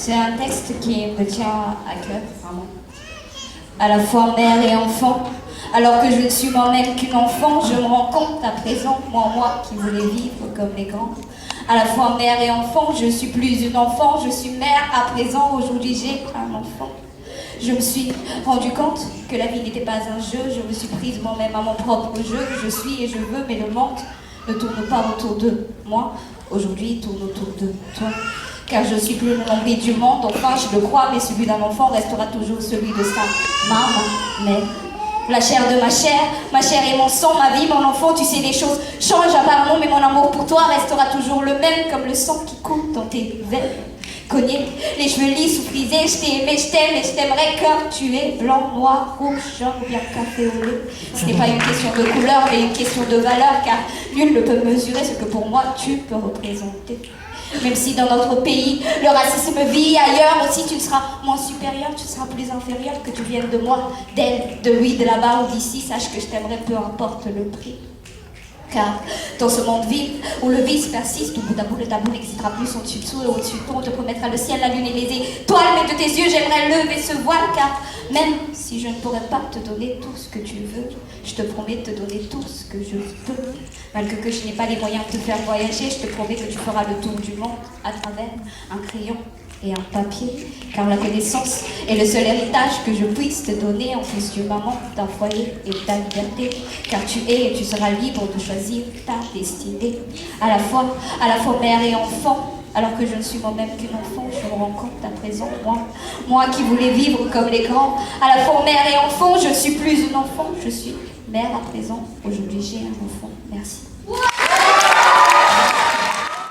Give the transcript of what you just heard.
C'est un texte qui me tient à cœur, vraiment. À la fois mère et enfant, alors que je ne suis moi-même qu'une enfant, je me rends compte à présent, moi qui voulais vivre comme les grands. À la fois mère et enfant, je suis plus une enfant, je suis mère à présent, aujourd'hui j'ai un enfant. Je me suis rendu compte que la vie n'était pas un jeu, je me suis prise moi-même à mon propre jeu, je suis et je veux, mais le monde ne tourne pas autour de moi, aujourd'hui il tourne autour de toi. Car je suis plus le nombril du monde, enfin je le crois, mais celui d'un enfant restera toujours celui de sa maman. Mais la chair de ma chair et mon sang, ma vie, mon enfant, tu sais les choses changent apparemment, mais mon amour pour toi restera toujours le même, comme le sang qui coule dans tes veines. Cogné, les cheveux lisses ou frisés, je t'ai aimé, je t'aime et je t'aimerais comme tu es, blanc, noir, rouge, jaune, bien café au lait. Ce n'est pas une question de couleur, mais une question de valeur, car nul ne peut mesurer ce que pour moi tu peux représenter. Même si dans notre pays, le racisme vit ailleurs aussi, tu ne seras moins supérieur, tu seras plus inférieur, que tu viennes de moi, d'elle, de lui, de là-bas ou d'ici, sache que je t'aimerai peu importe le prix. Car dans ce monde vide, où le vice persiste, où bout à bout le tabou n'existera plus au-dessus de tout et au-dessus de tout, on te promettra le ciel, la lune et les étoiles, mais de tes yeux j'aimerais lever ce voile, car même si je ne pourrais pas te donner tout ce que tu veux, je te promets de te donner tout ce que je peux. Malgré que je n'ai pas les moyens de te faire voyager, je te promets que tu feras le tour du monde à travers un crayon et un papier, car la connaissance est le seul héritage que je puisse te donner en fils de maman, d'un foyer et de ta liberté, car tu es et tu seras libre de choisir ta destinée. À la fois mère et enfant, alors que je ne suis moi-même qu'une enfant, je me rends compte à présent, moi qui voulais vivre comme les grands, à la fois mère et enfant, je ne suis plus une enfant, je suis mère à présent, aujourd'hui j'ai un enfant. Merci.